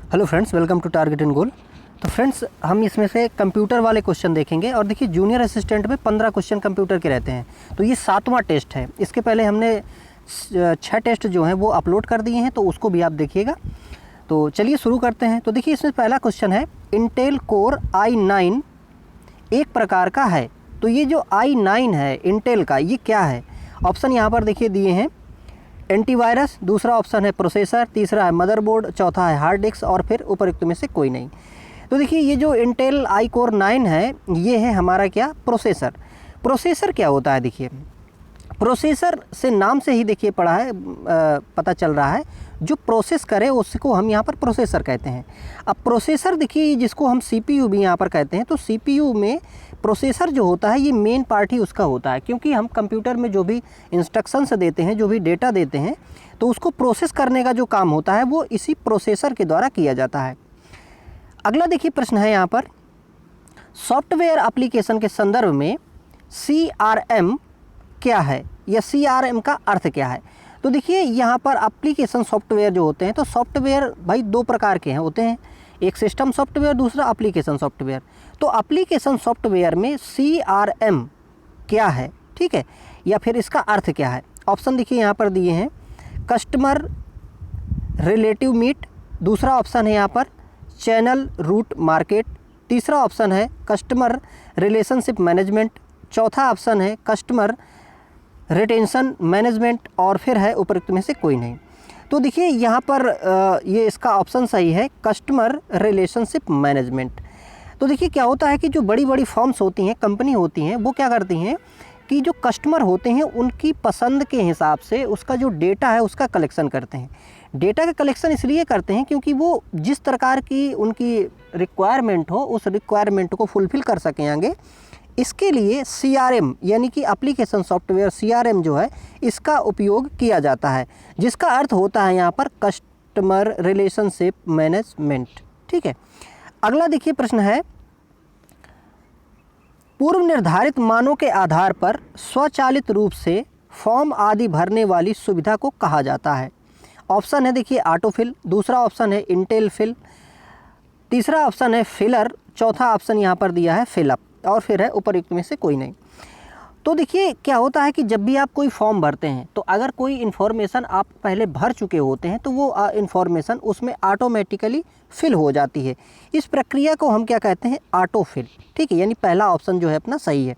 Hello friends, welcome to target and goal. तो friends, हम इसमें से कंप्यूटर वाले क्वेश्चन देखेंगे और देखिए जूनियर असिस्टेंट में 15 क्वेश्चन कंप्यूटर के रहते हैं। तो ये 7वां टेस्ट है। इसके पहले हमने 6 टेस्ट जो हैं वो अपलोड कर दिए हैं, तो उसको भी आप देखिएगा। तो चलिए शुरू करते हैं। तो देखिए इसमें पहला क्वेश्चन है, इंटेल कोर i9 एक प्रकार का है। तो ये जो i9 है इंटेल का, ये क्या है? ऑप्शन यहाँ पर देखिए दिए हैं, एंटीवायरस, दूसरा ऑप्शन है प्रोसेसर, तीसरा है मदरबोर्ड, चौथा है हार्ड डिस्क और फिर उपरोक्त में से कोई नहीं। तो देखिए ये जो इंटेल आई कोर 9 है, ये है हमारा क्या, प्रोसेसर। प्रोसेसर क्या होता है? देखिए प्रोसेसर से नाम से ही देखिए पढ़ा है, पता चल रहा है, जो प्रोसेस करे उसको हम यहाँ पर प्रोसेसर कहते हैं। अब प्रोसेसर देखिए जिसको हम सीपीयू भी यहाँ पर कहते हैं, तो सीपीयू में प्रोसेसर जो होता है ये मेन पार्ट ही उसका होता है, क्योंकि हम कंप्यूटर में जो भी इंस्ट्रक्शंस देते हैं, जो भी डेटा देते हैं, तो उसको प्रोसेस करने का जो काम होता है वो इसी प्रोसेसर के द्वारा किया जाता है। अगला देखिए प्रश्न है यहाँ पर, सॉफ्टवेयर एप्लीकेशन के संदर्भ में CRM क्या है या CRM का अर्थ क्या है? तो देखिए यहाँ पर एप्लीकेशन सॉफ्टवेयर जो होते हैं, तो सॉफ्टवेयर भाई दो प्रकार के हैं होते हैं, एक सिस्टम सॉफ्टवेयर, दूसरा एप्लीकेशन सॉफ्टवेयर। तो एप्लीकेशन सॉफ्टवेयर में CRM क्या है, ठीक है, या फिर इसका अर्थ क्या है? ऑप्शन देखिए यहाँ पर दिए हैं, कस्टमर रिलेटिव मीट, दूसरा ऑप्शन है यहाँ पर चैनल रूट मार्केट, तीसरा ऑप्शन है कस्टमर रिलेशनशिप मैनेजमेंट, चौथा ऑप्शन है कस्टमर रिटेंशन मैनेजमेंट और फिर है उपरोक्त में से कोई नहीं। तो देखिए यहाँ पर ये इसका ऑप्शन सही है, कस्टमर रिलेशनशिप मैनेजमेंट। तो देखिए क्या होता है कि जो बड़ी बड़ी फर्म्स होती हैं, कंपनी होती हैं, वो क्या करती हैं कि जो कस्टमर होते हैं उनकी पसंद के हिसाब से उसका जो डेटा है उसका कलेक्शन करते हैं। डेटा का कलेक्शन इसलिए करते हैं क्योंकि वो जिस प्रकार की उनकी रिक्वायरमेंट हो, उस रिक्वायरमेंट को फुलफ़िल कर सकें आगे। इसके लिए CRM यानी कि एप्लीकेशन सॉफ्टवेयर CRM जो है, इसका उपयोग किया जाता है, जिसका अर्थ होता है यहाँ पर कस्टमर रिलेशनशिप मैनेजमेंट, ठीक है। अगला देखिए प्रश्न है, पूर्व निर्धारित मानों के आधार पर स्वचालित रूप से फॉर्म आदि भरने वाली सुविधा को कहा जाता है। ऑप्शन है देखिए ऑटोफिल, दूसरा ऑप्शन है इंटेल फिल, तीसरा ऑप्शन है फिलर, चौथा ऑप्शन यहाँ पर दिया है फिलअप और फिर है उपरोक्त में से कोई नहीं। तो देखिए क्या होता है कि जब भी आप कोई फॉर्म भरते हैं, तो अगर कोई इन्फॉर्मेशन आप पहले भर चुके होते हैं, तो वो इन्फॉर्मेशन उसमें ऑटोमेटिकली फिल हो जाती है। इस प्रक्रिया को हम क्या कहते हैं, ऑटोफिल, ठीक है। यानी पहला ऑप्शन जो है अपना सही है।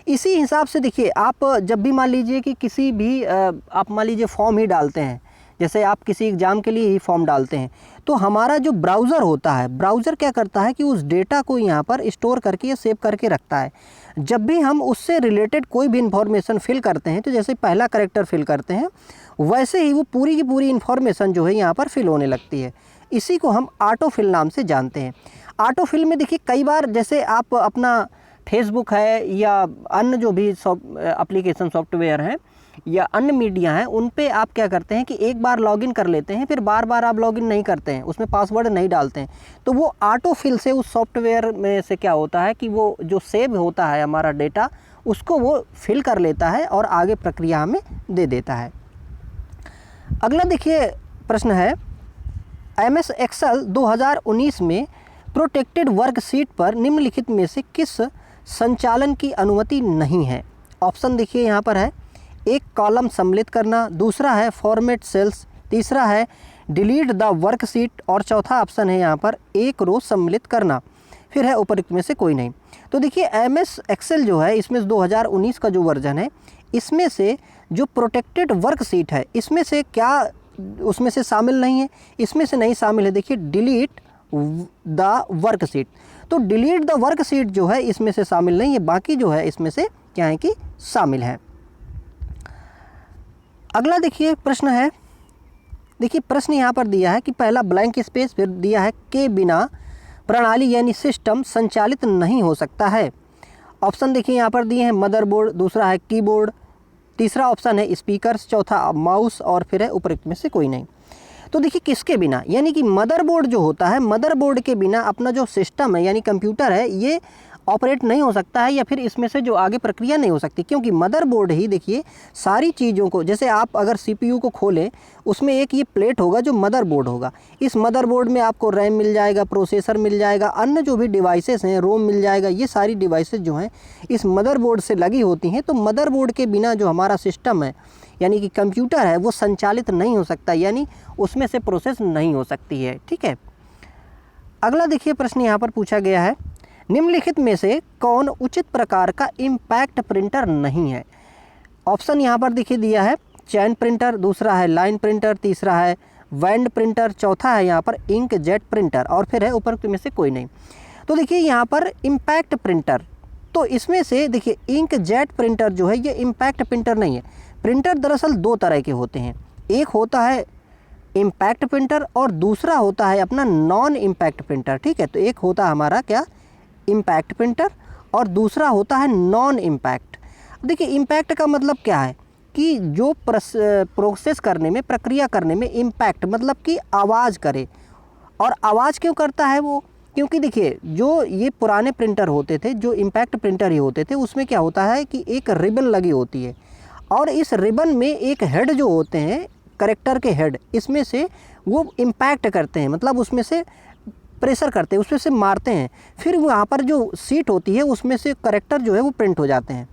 इसी हिसाब से देखिए आप जब भी मान लीजिए कि किसी भी आप मान लीजिए फॉर्म ही डालते हैं, जैसे आप किसी एग्ज़ाम के लिए ही फॉर्म डालते हैं, तो हमारा जो ब्राउज़र होता है, ब्राउज़र क्या करता है कि उस डेटा को यहाँ पर स्टोर करके या सेव करके रखता है। जब भी हम उससे रिलेटेड कोई भी इन्फॉर्मेशन फिल करते हैं, तो जैसे पहला कैरेक्टर फिल करते हैं, वैसे ही वो पूरी की पूरी इन्फॉर्मेशन जो है यहाँ पर फिल होने लगती है। इसी को हम ऑटोफिल नाम से जानते हैं। ऑटोफिल में देखिए कई बार जैसे आप अपना फेसबुक है या अन्य जो भी एप्लीकेशन सॉफ्टवेयर हैं या अन्य मीडिया हैं, उन पे आप क्या करते हैं कि एक बार लॉगिन कर लेते हैं, फिर बार बार आप लॉगिन नहीं करते हैं, उसमें पासवर्ड नहीं डालते हैं, तो वो ऑटोफिल से उस सॉफ्टवेयर में से क्या होता है कि वो जो सेव होता है हमारा डेटा, उसको वो फिल कर लेता है और आगे प्रक्रिया में दे देता है। अगला देखिए प्रश्न है, MS एक्सेल 2019 में प्रोटेक्टेड वर्कशीट पर निम्नलिखित में से किस संचालन की अनुमति नहीं है? ऑप्शन देखिए यहाँ पर है, एक कॉलम सम्मिलित करना, दूसरा है फॉर्मेट सेल्स, तीसरा है डिलीट द वर्कशीट और चौथा ऑप्शन है यहाँ पर एक रो सम्मिलित करना, फिर है उपरोक्त में से कोई नहीं। तो देखिए MS एक्सेल जो है, इसमें 2019 का जो वर्जन है, इसमें से जो प्रोटेक्टेड वर्कशीट है, इसमें से क्या उसमें से शामिल नहीं है? इसमें से नहीं शामिल है देखिए डिलीट द वर्कशीट। तो डिलीट द वर्कशीट जो है इसमें से शामिल नहीं है, बाकी जो है इसमें से क्या है कि शामिल है। अगला देखिए प्रश्न है, देखिए प्रश्न यहाँ पर दिया है कि पहला ब्लैंक स्पेस, फिर दिया है के बिना प्रणाली यानी सिस्टम संचालित नहीं हो सकता है। ऑप्शन देखिए यहाँ पर दिए हैं, मदरबोर्ड, दूसरा है कीबोर्ड, तीसरा ऑप्शन है स्पीकर्स, चौथा माउस और फिर है उपरोक्त में से कोई नहीं। तो देखिए किसके बिना, यानी कि मदरबोर्ड जो होता है, मदरबोर्ड के बिना अपना जो सिस्टम है यानी कंप्यूटर है, ये ऑपरेट नहीं हो सकता है या फिर इसमें से जो आगे प्रक्रिया नहीं हो सकती, क्योंकि मदरबोर्ड ही देखिए सारी चीज़ों को, जैसे आप अगर सीपीयू को खोलें उसमें एक ये प्लेट होगा जो मदरबोर्ड होगा। इस मदरबोर्ड में आपको रैम मिल जाएगा, प्रोसेसर मिल जाएगा, अन्य जो भी डिवाइसेस हैं रोम मिल जाएगा। ये सारी डिवाइसेस जो हैं इस मदरबोर्ड से लगी होती हैं। तो मदरबोर्ड के बिना जो हमारा सिस्टम है यानी कि कंप्यूटर है वो संचालित नहीं हो सकता, यानी उसमें से प्रोसेस नहीं हो सकती है। ठीक है, अगला देखिए प्रश्न यहाँ पर पूछा गया है, निम्नलिखित में से कौन उचित प्रकार का इम्पैक्ट प्रिंटर नहीं है। ऑप्शन यहाँ पर देखिए दिया है, चैन प्रिंटर, दूसरा है लाइन प्रिंटर, तीसरा है वैंड प्रिंटर, चौथा है यहाँ पर इंक जेट प्रिंटर और फिर है उपरोक्त में से कोई नहीं। तो देखिए यहाँ पर इम्पैक्ट प्रिंटर, तो इसमें से देखिए इंक जेट प्रिंटर जो है ये इम्पैक्ट प्रिंटर नहीं है। प्रिंटर दरअसल दो तरह के होते हैं, एक होता है इम्पैक्ट प्रिंटर और दूसरा होता है अपना नॉन इम्पैक्ट प्रिंटर। ठीक है, तो एक होता है हमारा क्या इम्पैक्ट प्रिंटर और दूसरा होता है नॉन इम्पैक्ट। देखिए इम्पैक्ट का मतलब क्या है कि जो प्रोसेस करने में, प्रक्रिया करने में इम्पैक्ट मतलब कि आवाज़ करे। और आवाज़ क्यों करता है वो, क्योंकि देखिए जो ये पुराने प्रिंटर होते थे, जो इम्पैक्ट प्रिंटर ही होते थे, उसमें क्या होता है कि एक रिबन लगी होती है और इस रिबन में एक हेड जो होते हैं, करेक्टर के हेड, इसमें से वो इम्पैक्ट करते हैं, मतलब उसमें से प्रेशर करते हैं, उसमें से मारते हैं, फिर वहाँ पर जो सीट होती है उसमें से करेक्टर जो है वो प्रिंट हो जाते हैं।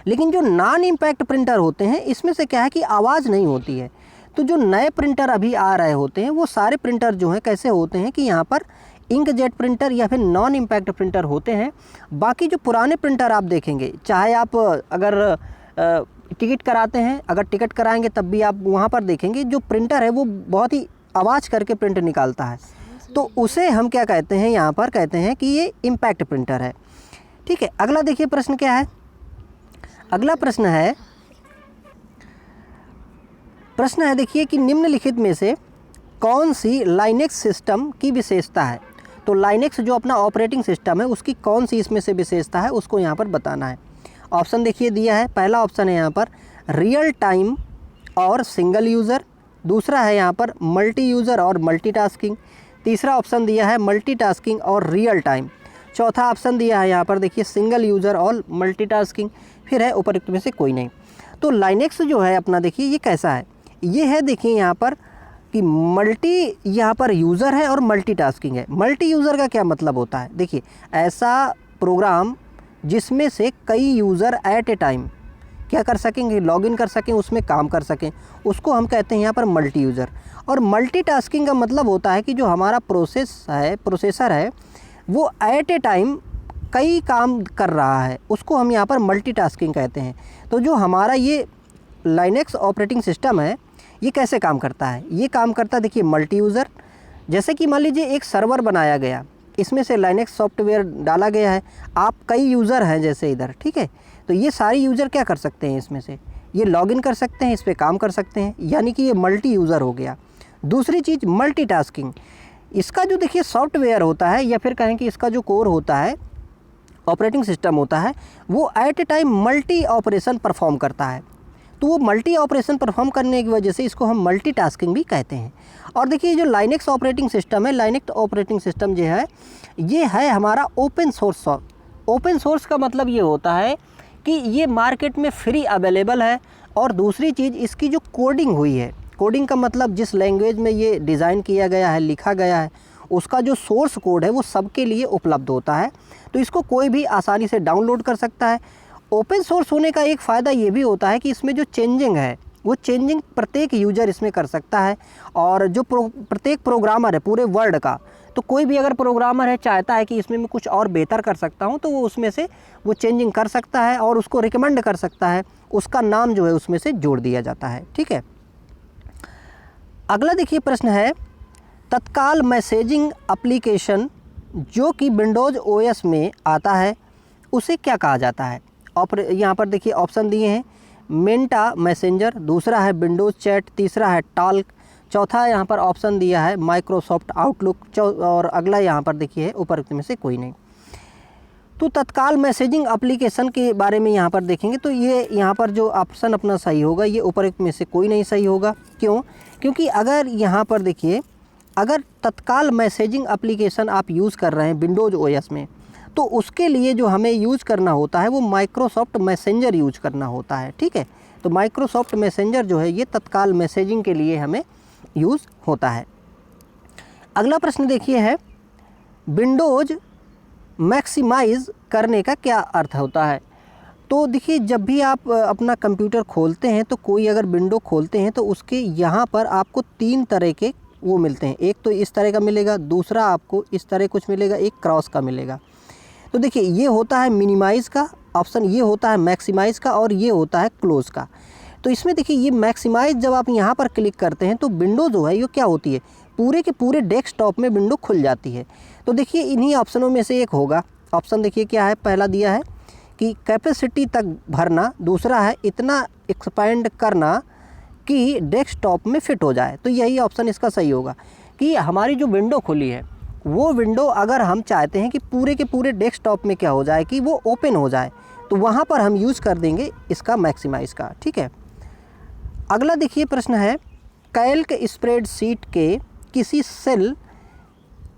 लेकिन जो नॉन इम्पैक्ट प्रिंटर होते हैं इसमें से क्या है कि आवाज़ नहीं होती है। तो जो नए प्रिंटर अभी आ रहे होते हैं वो सारे प्रिंटर जो हैं कैसे होते हैं कि यहाँ पर इंकजेट प्रिंटर या फिर नॉन इम्पैक्ट प्रिंटर होते हैं। बाकी जो पुराने प्रिंटर आप देखेंगे, चाहे आप अगर टिकट कराते हैं, अगर टिकट कराएंगे तब भी आप वहाँ पर देखेंगे जो प्रिंटर है वो बहुत ही आवाज़ करके प्रिंट निकालता है, तो उसे हम क्या कहते हैं, यहाँ पर कहते हैं कि ये इम्पैक्ट प्रिंटर है। ठीक है, अगला देखिए प्रश्न क्या है। अगला प्रश्न है देखिए कि निम्नलिखित में से कौन सी लाइनेक्स सिस्टम की विशेषता है। तो लाइनेक्स जो अपना ऑपरेटिंग सिस्टम है उसकी कौन सी इसमें से विशेषता है उसको यहाँ पर बताना है। ऑप्शन देखिए दिया है, पहला ऑप्शन है यहाँ पर रियल टाइम और सिंगल यूज़र, दूसरा है यहाँ पर मल्टी यूज़र और मल्टीटास्किंग, तीसरा ऑप्शन दिया है मल्टीटास्किंग और रियल टाइम, चौथा ऑप्शन दिया है यहाँ पर देखिए सिंगल यूज़र और मल्टीटास्किंग, फिर है उपरोक्त में से कोई नहीं। तो लाइनेक्स जो है अपना देखिए ये कैसा है, ये है देखिए यहाँ पर कि मल्टी यहाँ पर यूज़र है और मल्टीटास्किंग है। मल्टी यूज़र का क्या मतलब होता है, देखिए ऐसा प्रोग्राम जिसमें से कई यूज़र एट ए टाइम क्या कर सकेंगे, लॉगिन कर सकें, उसमें काम कर सकें, उसको हम कहते हैं यहाँ पर मल्टी यूज़र। और मल्टीटास्किंग का मतलब होता है कि जो हमारा प्रोसेसर है वो एट ए टाइम कई काम कर रहा है, उसको हम यहाँ पर मल्टीटास्किंग कहते हैं। तो जो हमारा ये लाइनेक्स ऑपरेटिंग सिस्टम है ये कैसे काम करता है, ये काम करता है देखिए मल्टी यूज़र। जैसे कि मान लीजिए एक सर्वर बनाया गया, इसमें से लाइनेक्स सॉफ्टवेयर डाला गया है, आप कई यूज़र हैं जैसे इधर, ठीक है, तो ये सारे यूज़र क्या कर सकते हैं, इसमें से ये लॉगिन कर सकते हैं, इस पर काम कर सकते हैं, यानी कि ये मल्टी यूज़र हो गया। दूसरी चीज़ मल्टीटास्किंग, इसका जो देखिए सॉफ्टवेयर होता है या फिर कहें कि इसका जो कोर होता है, ऑपरेटिंग सिस्टम होता है, वो at a time multi operation perform करता है। तो वो मल्टी ऑपरेशन परफॉर्म करने की वजह से इसको हम मल्टीटास्किंग भी कहते हैं। और देखिए जो लाइनेक्स ऑपरेटिंग सिस्टम है, लाइनेक्स ऑपरेटिंग सिस्टम जो है ये है हमारा ओपन सोर्स। ओपन सोर्स का मतलब ये होता है कि ये मार्केट में फ्री अवेलेबल है। और दूसरी चीज़ इसकी जो कोडिंग हुई है, कोडिंग का मतलब जिस लैंग्वेज में ये डिज़ाइन किया गया है, लिखा गया है, उसका जो सोर्स कोड है वो सबके लिए उपलब्ध होता है, तो इसको कोई भी आसानी से डाउनलोड कर सकता है। ओपन सोर्स होने का एक फ़ायदा ये भी होता है कि इसमें जो चेंजिंग है वो चेंजिंग प्रत्येक यूज़र इसमें कर सकता है। और जो प्रत्येक प्रोग्रामर है पूरे वर्ल्ड का, तो कोई भी अगर प्रोग्रामर है चाहता है कि इसमें मैं कुछ और बेहतर कर सकता हूं, तो वो उसमें से वो चेंजिंग कर सकता है और उसको रिकमेंड कर सकता है, उसका नाम जो है उसमें से जोड़ दिया जाता है। ठीक है, अगला देखिए प्रश्न है, तत्काल मैसेजिंग एप्लीकेशन जो कि विंडोज़ ओएस में आता है उसे क्या कहा जाता है। यहाँ पर देखिए ऑप्शन दिए हैं, मेंटा मैसेंजर, दूसरा है विंडोज़ चैट, तीसरा है टॉल्क, चौथा यहाँ पर ऑप्शन दिया है माइक्रोसॉफ्ट आउटलुक, और अगला यहाँ पर देखिए उपरोक्त में से कोई नहीं। तो तत्काल मैसेजिंग एप्लीकेशन के बारे में यहाँ पर देखेंगे तो ये यहाँ पर जो ऑप्शन अपना सही होगा ये उपरोक्त में से कोई नहीं सही होगा। क्यों? क्योंकि अगर यहाँ पर देखिए, अगर तत्काल मैसेजिंग एप्लीकेशन आप यूज़ कर रहे हैं विंडोज़ ओएस में, तो उसके लिए जो हमें यूज़ करना होता है वो माइक्रोसॉफ्ट मैसेंजर यूज करना होता है, ठीक है। तो माइक्रोसॉफ्ट मैसेंजर जो है ये तत्काल मैसेजिंग के लिए हमें यूज़ होता है। अगला प्रश्न देखिए है, विंडोज़ मैक्सिमाइज़ करने का क्या अर्थ होता है। तो देखिए, जब भी आप अपना कंप्यूटर खोलते हैं तो कोई अगर विंडो खोलते हैं तो उसके यहाँ पर आपको 3 तरह के वो मिलते हैं। एक तो इस तरह का मिलेगा, दूसरा आपको इस तरह कुछ मिलेगा, एक क्रॉस का मिलेगा। तो देखिए, ये होता है मिनिमाइज़ का ऑप्शन, ये होता है मैक्सिमाइज़ का, और ये होता है क्लोज़ का। तो इसमें देखिए, ये मैक्सिमाइज़ जब आप यहाँ पर क्लिक करते हैं तो विंडो जो है ये क्या होती है, पूरे के पूरे डेस्कटॉप में विंडो खुल जाती है। तो देखिए, इन्हीं ऑप्शनों में से एक होगा। ऑप्शन देखिए क्या है, पहला दिया है कि कैपेसिटी तक भरना, दूसरा है इतना एक्सपेंड करना कि डेस्कटॉप में फिट हो जाए। तो यही ऑप्शन इसका सही होगा कि हमारी जो विंडो खुली है वो विंडो अगर हम चाहते हैं कि पूरे के पूरे डेस्कटॉप में क्या हो जाए कि वो ओपन हो जाए, तो वहाँ पर हम यूज़ कर देंगे इसका मैक्सिमाइज़ का, ठीक है। अगला देखिए प्रश्न है, कैल्क स्प्रेडशीट के किसी सेल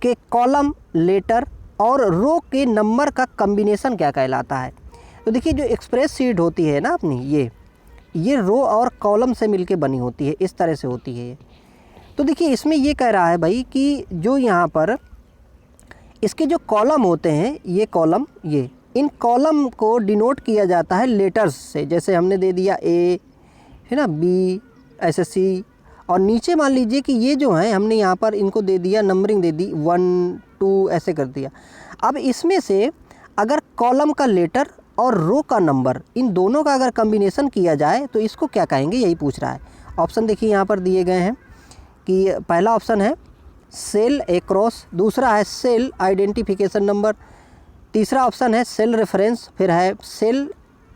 के कॉलम, लेटर और रो के नंबर का कॉम्बिनेशन क्या कहलाता है। तो देखिए, जो एक्सप्रेस शीट होती है ना अपनी, ये रो और कॉलम से मिलके बनी होती है, इस तरह से होती है ये। तो देखिए, इसमें ये कह रहा है भाई कि जो यहाँ पर इसके जो कॉलम होते हैं, ये कॉलम, ये इन कॉलम को डिनोट किया जाता है लेटर्स से। जैसे हमने दे दिया ए, है ना, बी, ऐसे सी, और नीचे मान लीजिए कि ये जो हैं हमने यहाँ पर इनको दे दिया, नंबरिंग दे दी 1 2 ऐसे कर दिया। अब इसमें से अगर कॉलम का लेटर और रो का नंबर, इन दोनों का अगर कॉम्बिनेशन किया जाए तो इसको क्या कहेंगे, यही पूछ रहा है। ऑप्शन देखिए यहाँ पर दिए गए हैं कि पहला ऑप्शन है सेल एक्रॉस, दूसरा है सेल आइडेंटिफिकेशन नंबर, तीसरा ऑप्शन है सेल रेफरेंस, फिर है सेल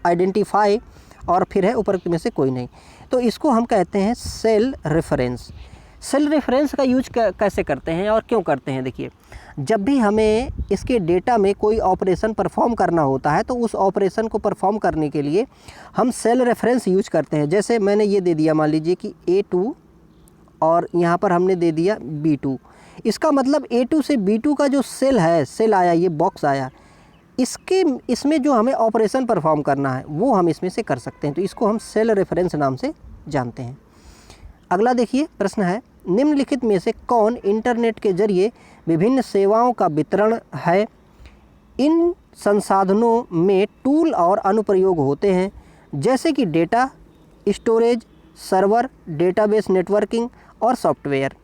आइडेंटिफाई, और फिर है उपरोक्त में से कोई नहीं। तो इसको हम कहते हैं सेल रेफरेंस। सेल रेफरेंस का यूज कैसे करते हैं और क्यों करते हैं, देखिए, जब भी हमें इसके डेटा में कोई ऑपरेशन परफॉर्म करना होता है तो उस ऑपरेशन को परफॉर्म करने के लिए हम सेल रेफरेंस यूज करते हैं। जैसे मैंने ये दे दिया, मान लीजिए कि A2 और यहाँ पर हमने दे दिया B2। इसका मतलब A2 से B2 का जो सेल है, सेल आया, ये बॉक्स आया, इसमें जो हमें ऑपरेशन परफॉर्म करना है वो हम इसमें से कर सकते हैं। तो इसको हम सेल रेफरेंस नाम से जानते हैं। अगला देखिए प्रश्न है, निम्नलिखित में से कौन इंटरनेट के जरिए विभिन्न सेवाओं का वितरण है। इन संसाधनों में टूल और अनुप्रयोग होते हैं, जैसे कि data storage, server, database networking और सॉफ्टवेयर।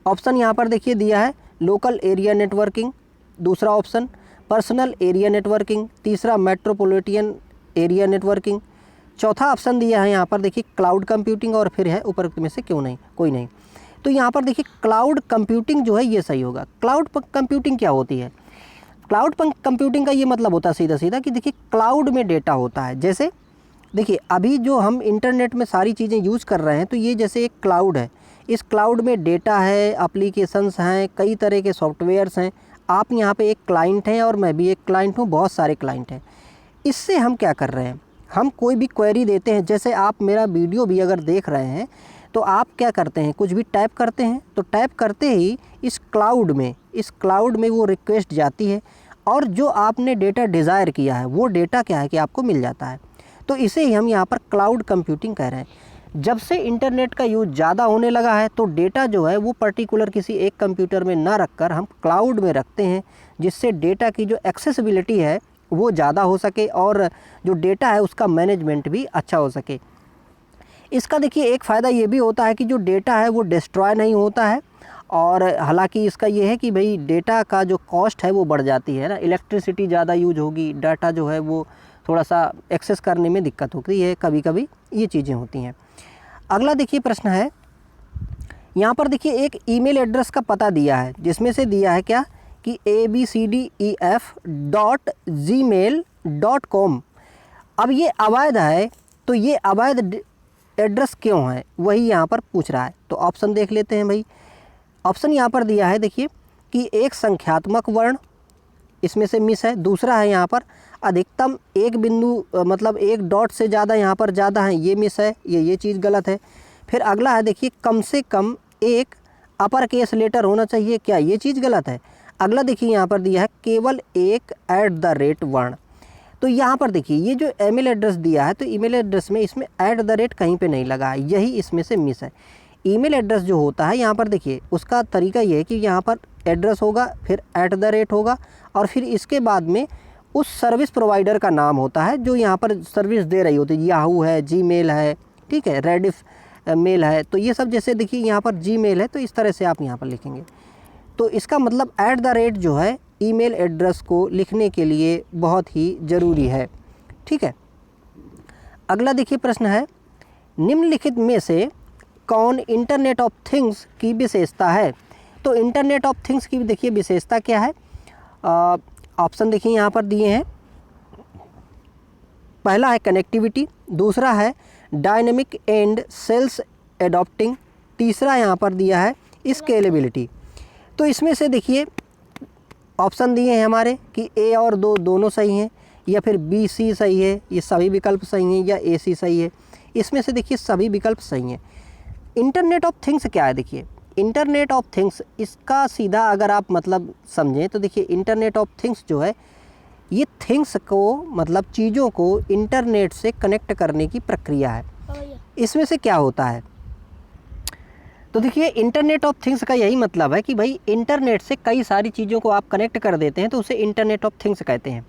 ऑप्शन यहाँ पर देखिए दिया है लोकल एरिया नेटवर्किंग, दूसरा ऑप्शन पर्सनल एरिया नेटवर्किंग, तीसरा मेट्रोपॉलिटन एरिया नेटवर्किंग, चौथा ऑप्शन दिया है यहाँ पर देखिए क्लाउड कंप्यूटिंग, और फिर है उपरोक्त में से क्यों नहीं, कोई नहीं। तो यहाँ पर देखिए क्लाउड कंप्यूटिंग जो है ये सही होगा। क्लाउड कंप्यूटिंग क्या होती है, क्लाउड कंप्यूटिंग का ये मतलब होता है सीधा सीधा कि देखिए क्लाउड में डेटा होता है। जैसे देखिए, अभी जो हम इंटरनेट में सारी चीज़ें यूज़ कर रहे हैं तो ये जैसे एक क्लाउड है, इस क्लाउड में डेटा है, एप्लीकेशंस हैं, कई तरह के सॉफ्टवेयर्स हैं। आप यहाँ पे एक क्लाइंट हैं और मैं भी एक क्लाइंट हूँ, बहुत सारे क्लाइंट हैं। इससे हम क्या कर रहे हैं, हम कोई भी क्वेरी देते हैं। जैसे आप मेरा वीडियो भी अगर देख रहे हैं तो आप क्या करते हैं, कुछ भी टाइप करते हैं, तो टाइप करते ही इस क्लाउड में वो रिक्वेस्ट जाती है, और जो आपने डेटा डिज़ायर किया है वो डेटा क्या है कि आपको मिल जाता है। तो इसे ही हम यहाँ पर क्लाउड कंप्यूटिंग कह रहे हैं। जब से इंटरनेट का यूज़ ज़्यादा होने लगा है तो डेटा जो है वो पर्टिकुलर किसी एक कंप्यूटर में ना रखकर हम क्लाउड में रखते हैं, जिससे डेटा की जो एक्सेसिबिलिटी है वो ज़्यादा हो सके और जो डेटा है उसका मैनेजमेंट भी अच्छा हो सके। इसका देखिए एक फ़ायदा ये भी होता है कि जो डेटा है वो डिस्ट्रॉय नहीं होता है, और हालांकि इसका ये है कि भाई डेटा का जो कॉस्ट है वो बढ़ जाती है ना, इलेक्ट्रिसिटी ज़्यादा यूज होगी, डाटा जो है वो थोड़ा सा एक्सेस करने में दिक्कत होती है, कभी कभी ये चीज़ें होती हैं। अगला देखिए प्रश्न है, यहाँ पर देखिए एक ईमेल एड्रेस का पता दिया है, जिसमें से दिया है क्या कि abcdef.gmail.com। अब ये अवैध है, तो ये अवैध एड्रेस क्यों है वही यहाँ पर पूछ रहा है। तो ऑप्शन देख लेते हैं भाई। ऑप्शन यहाँ पर दिया है देखिए कि एक संख्यात्मक वर्ण इसमें से मिस है, दूसरा है यहाँ पर अधिकतम एक बिंदु मतलब एक डॉट से ज़्यादा यहाँ पर ज़्यादा है, ये मिस है, ये चीज़ गलत है। फिर अगला है देखिए कम से कम एक अपर केस लेटर होना चाहिए, क्या ये चीज़ गलत है। अगला देखिए यहाँ पर दिया है केवल एक @ वर्ण। तो यहाँ पर देखिए ये जो ईमेल एड्रेस दिया है, तो ईमेल एड्रेस में इसमें @ कहीं पे नहीं लगा है, यही इसमें से मिस है। ईमेल एड्रेस जो होता है यहाँ पर देखिए उसका तरीका ये है कि यहाँ पर एड्रेस होगा, फिर @ होगा, और फिर इसके बाद में उस सर्विस प्रोवाइडर का नाम होता है जो यहाँ पर सर्विस दे रही होती है। याहू है, जीमेल है, ठीक है, रेडिफ मेल है। तो ये सब जैसे देखिए यहाँ पर जीमेल है, तो इस तरह से आप यहाँ पर लिखेंगे। तो इसका मतलब @ जो है ईमेल एड्रेस को लिखने के लिए बहुत ही ज़रूरी है, ठीक है। अगला देखिए प्रश्न है, निम्नलिखित में से कौन इंटरनेट ऑफ थिंग्स की विशेषता है? तो इंटरनेट ऑफ थिंग्स की देखिए विशेषता क्या है? ऑप्शन देखिए यहाँ पर दिए हैं। पहला है कनेक्टिविटी, दूसरा है डायनेमिक एंड सेल्स एडॉप्टिंग, तीसरा यहाँ पर दिया है स्केलेबिलिटी। तो इसमें से देखिए ऑप्शन दिए हैं हमारे कि ए और दोनों सही हैं, या फिर बी सी सही है, ये सभी विकल्प सही हैं, या ए सी सही है। इसमें से देखिए सभी विकल्प सही हैं। इंटरनेट ऑफ थिंग्स क्या है? देखिए इंटरनेट ऑफ थिंग्स, इसका सीधा अगर आप मतलब समझें तो देखिए इंटरनेट ऑफ थिंग्स जो है ये थिंग्स को मतलब चीज़ों को इंटरनेट से कनेक्ट करने की प्रक्रिया है। इसमें से क्या होता है? तो देखिए इंटरनेट ऑफ थिंग्स का यही मतलब है कि भाई इंटरनेट से कई सारी चीज़ों को आप कनेक्ट कर देते हैं, तो उसे इंटरनेट ऑफ थिंग्स कहते हैं।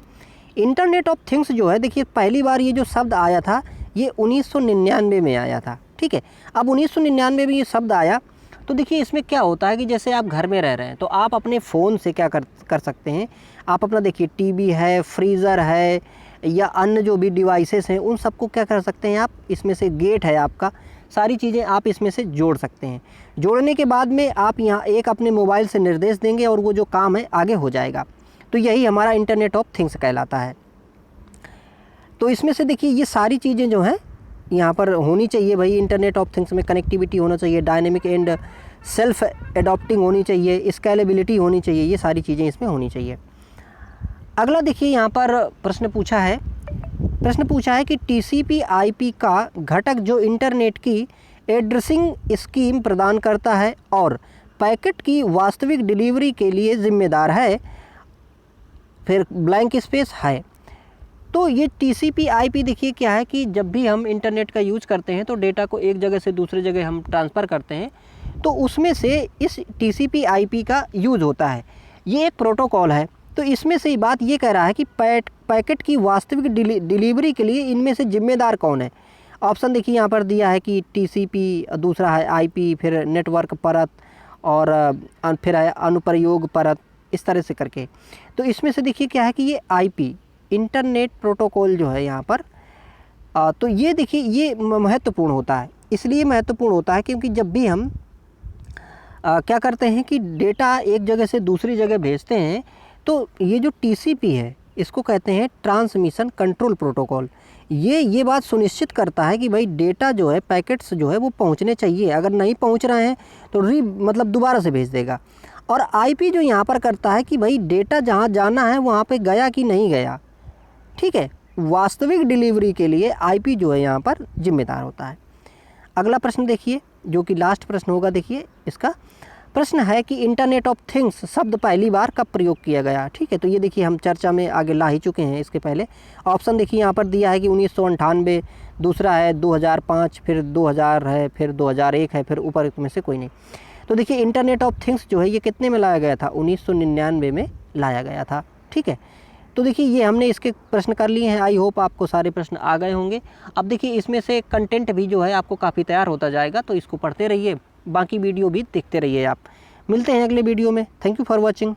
इंटरनेट ऑफ थिंग्स जो है देखिए पहली बार ये जो शब्द आया था ये 1999 में आया था, ठीक है। अब 1999 में ये शब्द आया, तो देखिए इसमें क्या होता है कि जैसे आप घर में रह रहे हैं तो आप अपने फ़ोन से क्या कर सकते हैं, आप अपना देखिए टीवी है, फ्रीज़र है, या अन्य जो भी डिवाइसेस हैं उन सबको क्या कर सकते हैं आप, इसमें से गेट है आपका, सारी चीज़ें आप इसमें से जोड़ सकते हैं। जोड़ने के बाद में आप यहाँ एक अपने मोबाइल से निर्देश देंगे और वो जो काम है आगे हो जाएगा। तो यही हमारा इंटरनेट ऑफ थिंग्स कहलाता है। तो इसमें से देखिए ये सारी चीज़ें जो हैं यहाँ पर होनी चाहिए भाई। इंटरनेट ऑफ थिंग्स में कनेक्टिविटी होना चाहिए, डायनेमिक एंड सेल्फ एडॉप्टिंग होनी चाहिए, स्केलेबिलिटी होनी चाहिए, ये सारी चीज़ें इसमें होनी चाहिए। अगला देखिए यहाँ पर प्रश्न पूछा है कि TCP/IP का घटक जो इंटरनेट की एड्रेसिंग स्कीम प्रदान करता है और पैकेट की वास्तविक डिलीवरी के लिए जिम्मेदार है, फिर ब्लैंक स्पेस है। तो ये TCP/IP देखिए क्या है कि जब भी हम इंटरनेट का यूज़ करते हैं तो डेटा को एक जगह से दूसरी जगह हम ट्रांसफ़र करते हैं, तो उसमें से इस TCP/IP का यूज़ होता है। ये एक प्रोटोकॉल है। तो इसमें से बात ये कह रहा है कि पैकेट की वास्तविक डिलीवरी के लिए इनमें से जिम्मेदार कौन है? ऑप्शन देखिए यहाँ पर दिया है कि TCP, दूसरा है IP, फिर नेटवर्क परत, और फिर है अनुप्रयोग परत, इस तरह से करके। तो इसमें से देखिए क्या है कि ये IP इंटरनेट प्रोटोकॉल जो है यहाँ पर, तो ये देखिए ये महत्वपूर्ण होता है। इसलिए महत्वपूर्ण होता है क्योंकि जब भी हम क्या करते हैं कि डेटा एक जगह से दूसरी जगह भेजते हैं, तो ये जो TCP है इसको कहते हैं ट्रांसमिशन कंट्रोल प्रोटोकॉल। ये बात सुनिश्चित करता है कि भाई डेटा जो है, पैकेट्स जो है वो पहुंचने चाहिए, अगर नहीं पहुंच रहे हैं तो मतलब दोबारा से भेज देगा। और IP जो यहाँ पर करता है कि भाई डेटा जहाँ जाना है वहाँ पे गया कि नहीं गया, ठीक है। वास्तविक डिलीवरी के लिए IP जो है यहाँ पर जिम्मेदार होता है। अगला प्रश्न देखिए जो कि लास्ट प्रश्न होगा। देखिए इसका प्रश्न है कि इंटरनेट ऑफ थिंग्स शब्द पहली बार कब प्रयोग किया गया, ठीक है। तो ये देखिए हम चर्चा में आगे ला ही चुके हैं इसके पहले। ऑप्शन देखिए यहाँ पर दिया है कि 1998, दूसरा है 2005, फिर 2000 है, फिर 2001 है, फिर ऊपर में से कोई नहीं। तो देखिए इंटरनेट ऑफ थिंग्स जो है ये कितने में लाया गया था? 1999 में लाया गया था, ठीक है। तो देखिए ये हमने इसके प्रश्न कर लिए हैं। आई होप आपको सारे प्रश्न आ गए होंगे। अब देखिए इसमें से कंटेंट भी जो है आपको काफ़ी तैयार होता जाएगा, तो इसको पढ़ते रहिए, बाकी वीडियो भी देखते रहिए आप। मिलते हैं अगले वीडियो में। Thank you for watching.